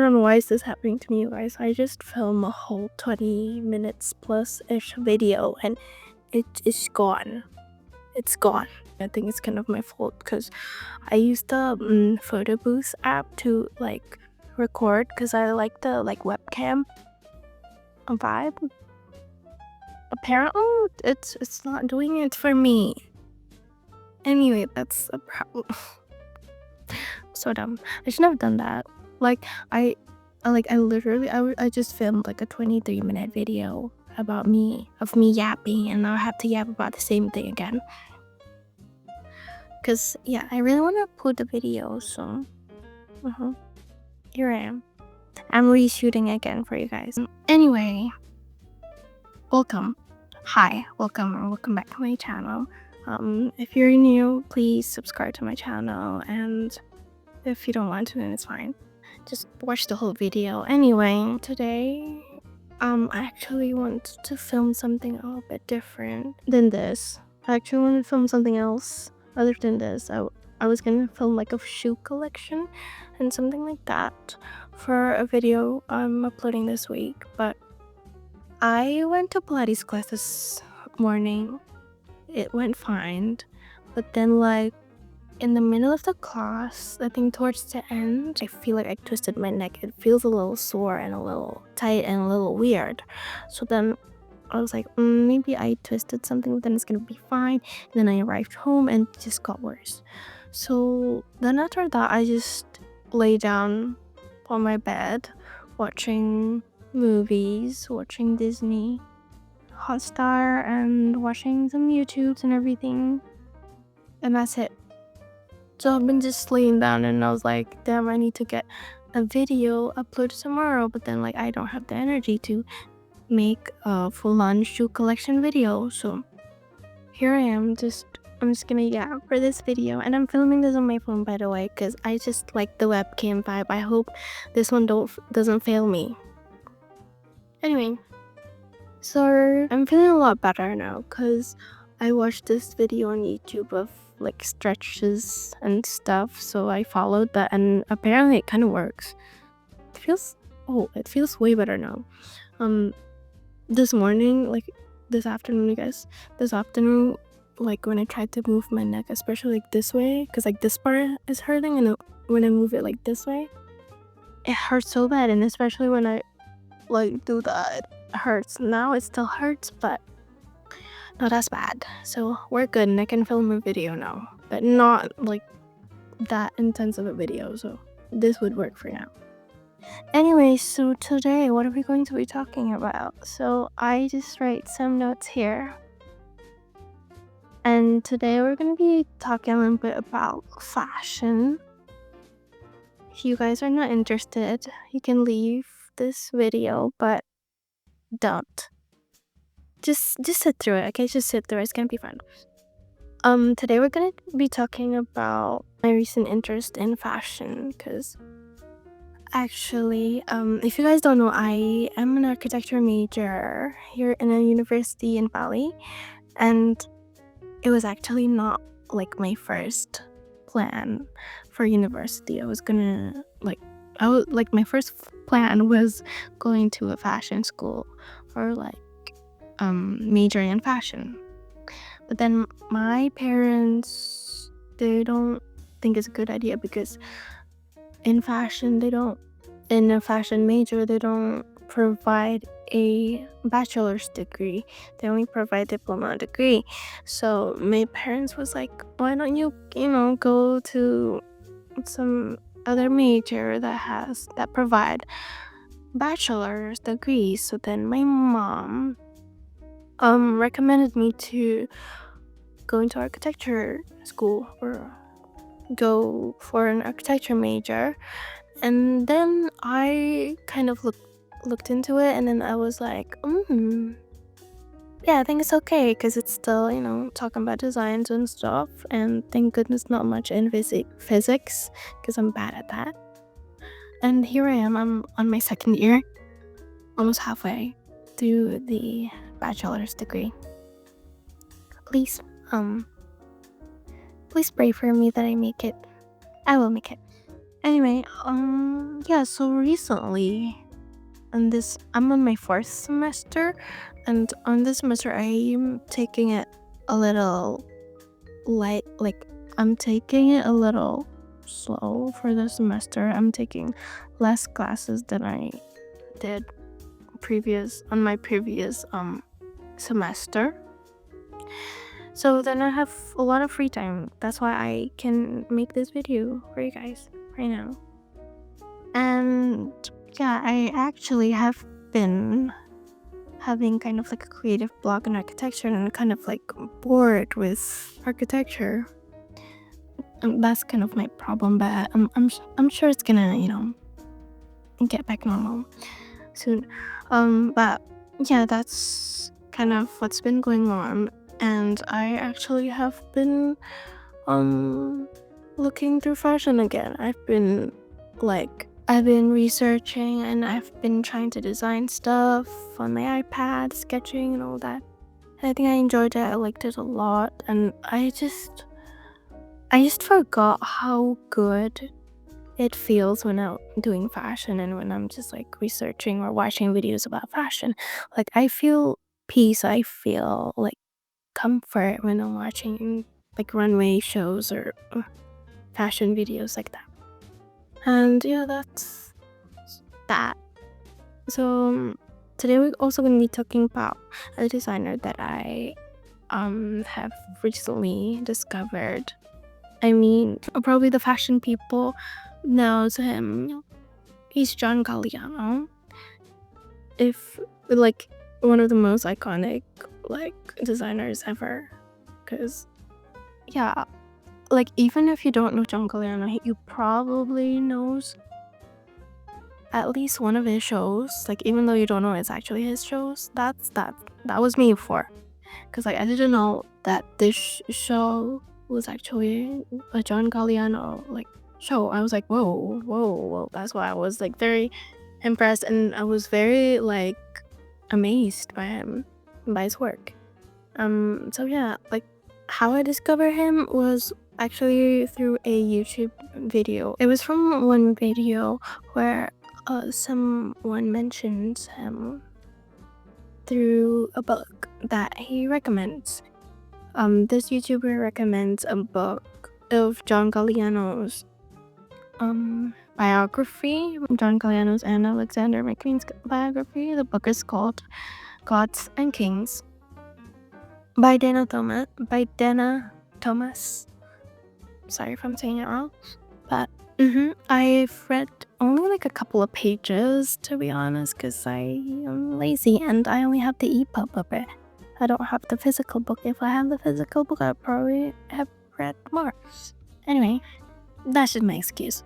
don't know why is this happening to me, you guys. I just filmed a whole 20 minutes plus-ish video and it is gone. It's gone. I think it's kind of my fault because I used the photo booth app to like record because I like the like webcam vibe. Apparently it's not doing it for me. Anyway, that's a problem. So dumb. I shouldn't have done that. Like I just filmed like a 23-minute video about me yapping, and now I have to yap about the same thing again. Cause yeah, I really want to put the video, so here I am. I'm reshooting again for you guys. Anyway, welcome. Hi, welcome back to my channel. If you're new, please subscribe to my channel, and if you don't want to, then it's fine. Just watch the whole video. Anyway, today I actually want to film something a little bit different than this. I actually want to film something else other than this. I was gonna film like a shoe collection and something like that for a video I'm uploading this week, but I went to Pilates class this morning. It went fine, but then like in the middle of the class, I think towards the end, I feel like I twisted my neck. It feels a little sore and a little tight and a little weird. So then I was like, maybe I twisted something, but then it's gonna be fine. And then I arrived home and it just got worse. So then after that, I just lay down on my bed watching movies, watching Disney Hotstar, and watching some YouTubes and everything. And that's it. So I've been just laying down and I was like, damn, I need to get a video uploaded tomorrow, but then like I don't have the energy to make a full-on shoe collection video. So here I am, I'm just gonna yap for this video, and I'm filming this on my phone, by the way, because I just like the webcam vibe. I hope this one doesn't fail me. Anyway, so I'm feeling a lot better now because I watched this video on YouTube of like stretches and stuff, so I followed that, and apparently it kind of works. It feels way better now. This morning, like this afternoon, like when I tried to move my neck, especially like this way, because like this part is hurting, and when I move it like this way, it hurts so bad. And especially when I like do that, it hurts. Now it still hurts, but not as bad. So we're good, and I can film a video now, but not like that intense of a video, so this would work for now. Anyway, so today what are we going to be talking about? So I just write some notes here, and today we're going to be talking a little bit about fashion. If you guys are not interested, you can leave this video, but don't. Just sit through it, okay? Just sit through it. It's gonna be fun. Today we're gonna be talking about my recent interest in fashion, because actually, if you guys don't know, I am an architecture major here in a university in Bali, and it was actually not like my first plan for university. My first plan was going to a fashion school or like majoring in fashion, but then my parents, they don't think it's a good idea, because in a fashion major, they don't provide a bachelor's degree. They only provide diploma degree. So my parents was like, why don't you go to some other major that provide bachelor's degrees. So then my mom recommended me to go into architecture school or go for an architecture major. And then I kind of looked into it, and then I was like, yeah, I think it's okay, because it's still, talking about designs and stuff, and thank goodness not much in physics, because I'm bad at that. And here I am, I'm on my second year, almost halfway through the bachelor's degree. Please pray for me that I make it. I will make it. Anyway, yeah, so recently, I'm on my fourth semester, and on this semester I'm taking it a little light, like I'm taking it a little slow for the semester. I'm taking less classes than I did on my previous semester. So then I have a lot of free time. That's why I can make this video for you guys right now. And yeah, I actually have been having kind of like a creative block in architecture, and I'm kind of like bored with architecture. That's kind of my problem, but I'm sure it's gonna get back normal soon. But yeah, that's kind of what's been going on, and I actually have been looking through fashion again. I've been researching, and I've been trying to design stuff on my iPad, sketching and all that. And I think I enjoyed it. I liked it a lot, and I just forgot how good it feels when I'm doing fashion and when I'm just like researching or watching videos about fashion. Like I feel peace, I feel like comfort when I'm watching like runway shows or fashion videos like that. And yeah, that's that. So today we're also going to be talking about a designer that I have recently discovered. I mean, probably the fashion people knows him. He's John Galliano. If like one of the most iconic like designers ever, because yeah, like even if you don't know John Galliano, you probably knows at least one of his shows. Like even though you don't know it's actually his shows, that was me before, because like I didn't know that this show was actually a John Galliano like show. I was like, whoa. That's why I was like very impressed, and I was very like amazed by him, by his work. So yeah, like how I discovered him was actually through a YouTube video. It was from one video where someone mentions him through a book that he recommends. This YouTuber recommends a book of John Galliano's biography, John Galliano's and Alexander McQueen's biography. The book is called Gods and Kings by Dana Thomas. Sorry if I'm saying it wrong, but I've read only like a couple of pages, to be honest, because I am lazy and I only have the EPUB of it. I don't have the physical book. If I had the physical book, I probably have read more. Anyway, that's just my excuse.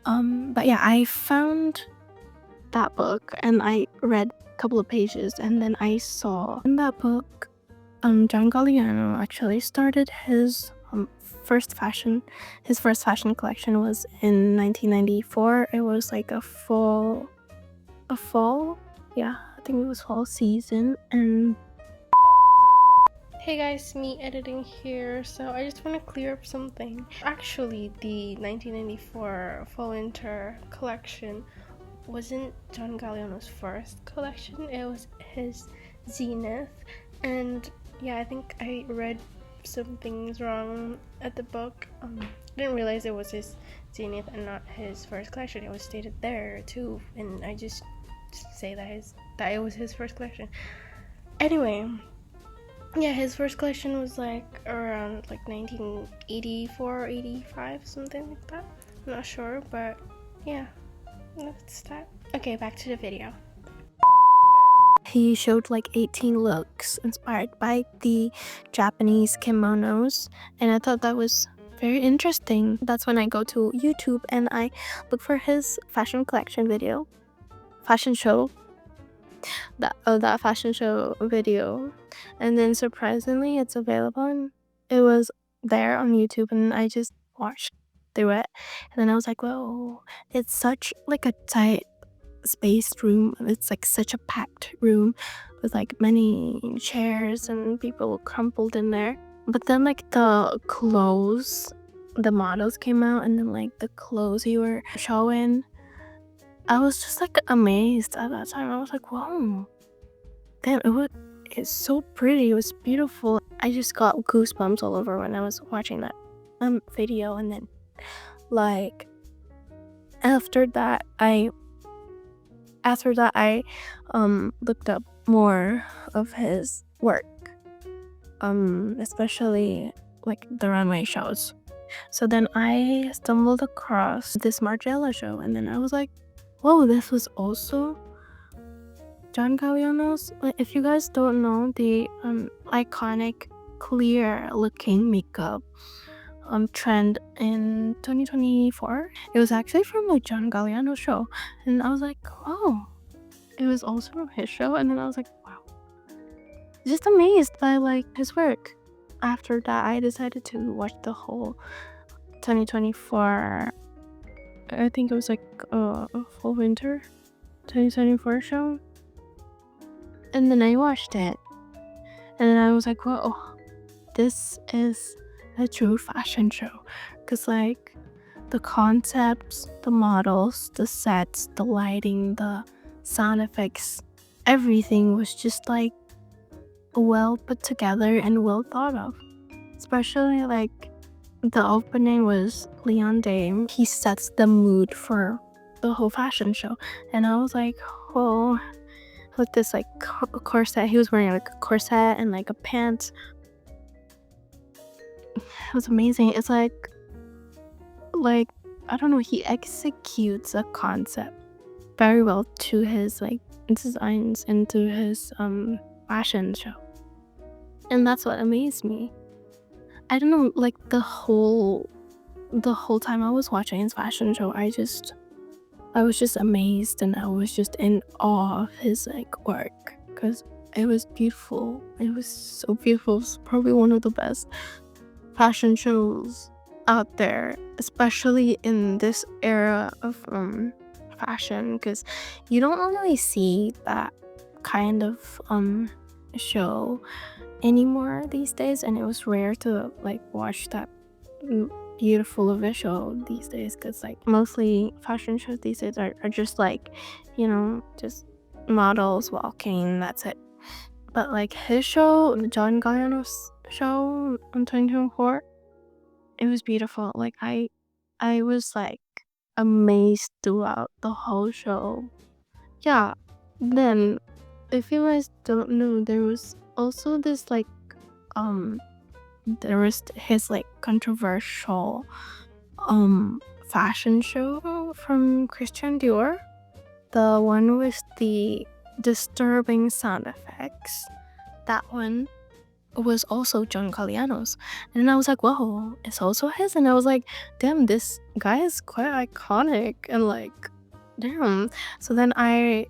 But yeah, I found that book and I read a couple of pages, and then I saw in that book, John Galliano actually started his first fashion collection was in 1994. It was like a fall, yeah, I think it was fall season. And hey guys, me editing here. So I just want to clear up something. Actually, the 1994 fall winter collection wasn't John Galliano's first collection. It was his zenith. And yeah, I think I read some things wrong at the book. I didn't realize it was his zenith and not his first collection. It was stated there too, and I just say that it was his first collection. Anyway, yeah, his first collection was like around like 1984 or 85, something like that. I'm not sure, but yeah, that's that. Okay, back to the video. He showed like 18 looks inspired by the Japanese kimonos, and I thought that was very interesting. That's when I go to YouTube and I look for his fashion collection video, fashion show, that fashion show video, and then surprisingly it's available, and it was there on YouTube, and I just watched through it, and then I was like, whoa, it's such like a tight spaced room. It's like such a packed room with like many chairs and people crumpled in there. But then like the clothes the models came out and then like the clothes he were showing, I was just like amazed at that time. I was like, wow, damn, it's so pretty, it was beautiful. I just got goosebumps all over when I was watching that video. And then like after that I looked up more of his work, especially like the runway shows. So then I stumbled across this Margiela show, and then I was like, whoa, this was also John Galliano's. Like, if you guys don't know, the iconic clear looking makeup trend in 2024, it was actually from like John Galliano's show. And I was like, oh, it was also from his show. And then I was like, wow, just amazed by like his work. After that, I decided to watch the whole 2024, I think it was like a full winter 2024 show. And then I watched it, and then I was like, whoa, this is a true fashion show. Because like the concepts, the models, the sets, the lighting, the sound effects, everything was just like well put together and well thought of. Especially like the opening was Leon Dame. He sets the mood for the whole fashion show, and I was like, whoa, with this like corset. He was wearing like a corset and like a pants. It was amazing. It's like I don't know, he executes a concept very well to his like designs and to his fashion show, and that's what amazed me. I don't know, like the whole time I was watching his fashion show, I was just amazed, and I was just in awe of his like work, because it was beautiful. It was so beautiful. It's probably one of the best fashion shows out there, especially in this era of fashion, because you don't normally see that kind of show anymore these days, and it was rare to like watch that beautiful of a show these days, because like mostly fashion shows these days are just like, you know, just models walking, that's it. But like his show, John Galliano's show on 2024, it was beautiful. Like I was like amazed throughout the whole show. Yeah. Then if you guys don't know, there was also this like there was his like controversial fashion show from Christian Dior, the one with the disturbing sound effects. That one was also John Galliano's, and I was like, whoa, it's also his. And I was like, damn, this guy is quite iconic, and like, damn. So then I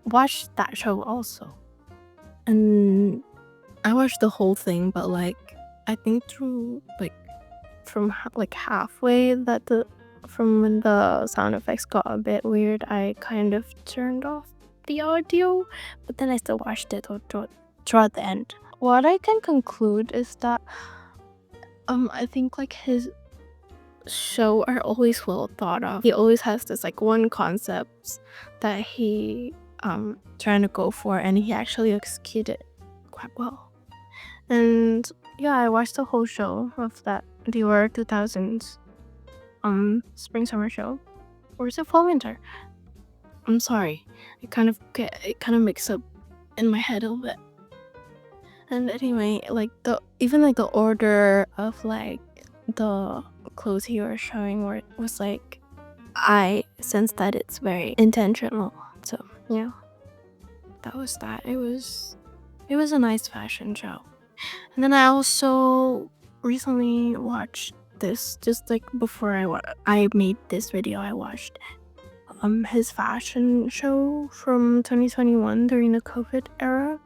watched that show also, and I watched the whole thing, but like I think through like from like halfway from when the sound effects got a bit weird, I kind of turned off the audio, but then I still watched it throughout the end. What I can conclude is that I think like his show are always well thought of. He always has this like one concept that he trying to go for, and he actually executed quite well. And yeah, I watched the whole show of that Dior 2000s spring summer show. Or is it fall winter? I'm sorry, it kind of mixed up in my head a little bit. And anyway, like even the order of like the clothes he was showing was like, I sense that it's very intentional. So yeah, that was that. It was a nice fashion show. And then I also recently watched this, just like before I made this video, I watched his fashion show from 2021 during the COVID era.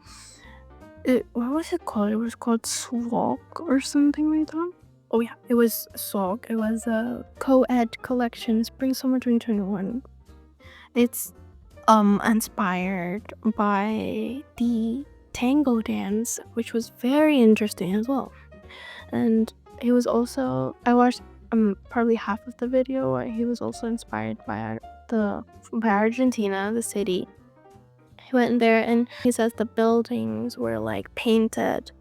What was it called? It was called Swag or something like that. Oh yeah, it was Swag. It was a co-ed collection, spring summer 2021. It's inspired by the tango dance, which was very interesting as well. And it was also, I watched probably half of the video where he was also inspired by Argentina, the city. He went there and he says the buildings were like painted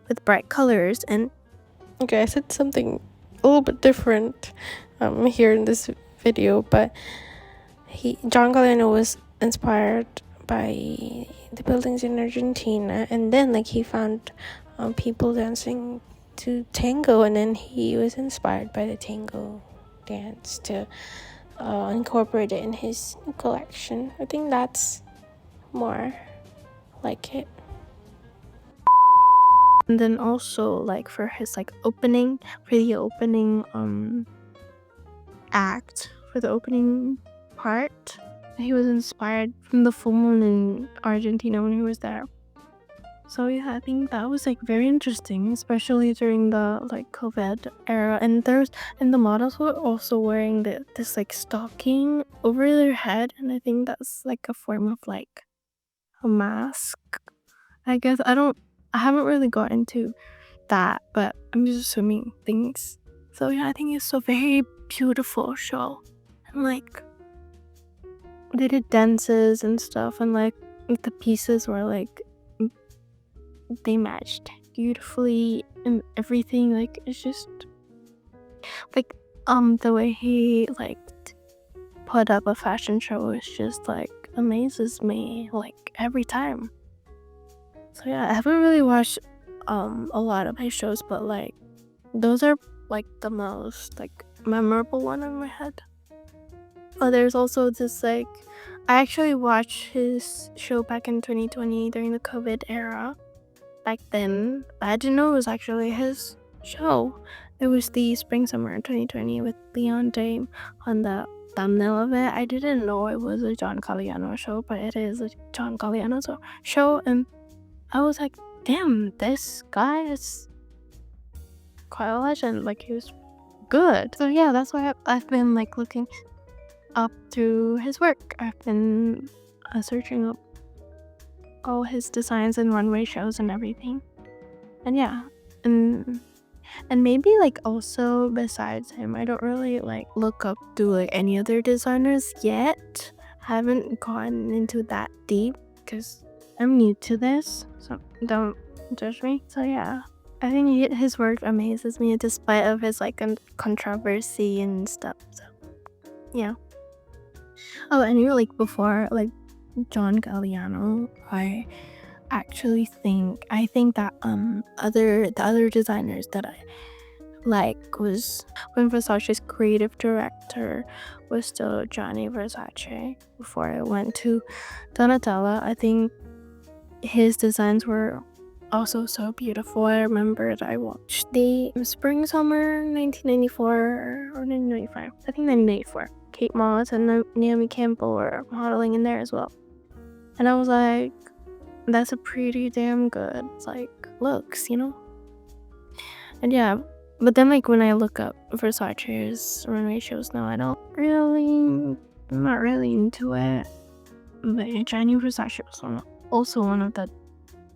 with bright colors. And okay, I said something a little bit different here in this video, but John Galliano was inspired by the buildings in Argentina, and then like he found people dancing to tango, and then he was inspired by the tango dance to incorporate it in his collection. I think that's more like it. And then also like for his like opening, for the opening act, for the opening part, he was inspired from the full moon in Argentina when he was there. So yeah, I think that was like very interesting, especially during the like COVID era. And the models were also wearing this like stocking over their head, and I think that's like a form of like a mask, I guess. I haven't really got into that, but I'm just assuming things. So yeah, I think it's a very beautiful show, and like they did dances and stuff, and like the pieces were like they matched beautifully and everything. Like it's just like the way he like put up a fashion show is just like amazes me like every time. So yeah, I haven't really watched a lot of his shows, but like those are like the most like memorable one in my head. Oh, there's also this like I actually watched his show back in 2020 during the COVID era. Back then, I didn't know it was actually his show. It was the Spring Summer 2020 with Leon Dame on the thumbnail of it. I didn't know it was a John Galliano show, but it is a John Galliano show, and I was like, damn, this guy is quite a legend. Like, he was good. So yeah, that's why I've been like looking up through his work. I've been searching up all his designs and runway shows and everything. And yeah, and maybe like also besides him, I don't really like look up to like any other designers yet. I haven't gone into that deep because I'm new to this, so don't judge me. So yeah, I think his work amazes me despite of his like controversy and stuff. So yeah. Oh, and you like before like John Galliano, I think that the other designers that I like was when Versace's creative director was still Gianni Versace before I went to Donatella. I think his designs were also so beautiful. I remember that I watched the Spring Summer 1994 or 1995. I think 1994. Kate Moss and Naomi Campbell were modeling in there as well. And I was like, that's a pretty damn good like looks, you know? And yeah, but then like when I look up Versace's runway shows now, I'm not really into it. But Gianni Versace was also one of the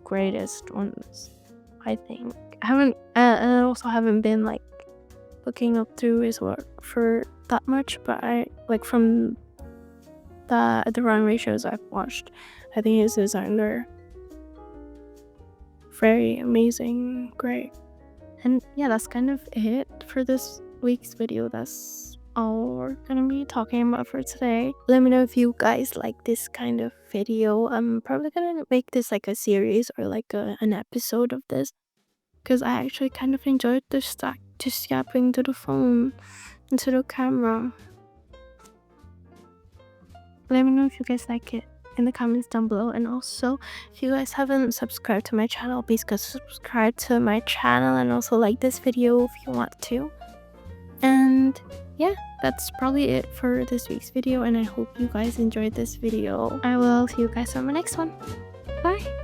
greatest ones, I think. I also haven't been like looking up through his work for that much, but I like from the runway shows I've watched, I think his designs are very amazing, great. And yeah, that's kind of it for this week's video. That's all we're gonna be talking about for today. Let me know if you guys like this kind of video. I'm probably gonna make this like a series or like an episode of this, because I actually kind of enjoyed this just yapping to the phone and to the camera. Let me know if you guys like it in the comments down below. And also, if you guys haven't subscribed to my channel, please go subscribe to my channel and also like this video if you want to. And yeah, that's probably it for this week's video, and I hope you guys enjoyed this video. I will see you guys on my next one. Bye.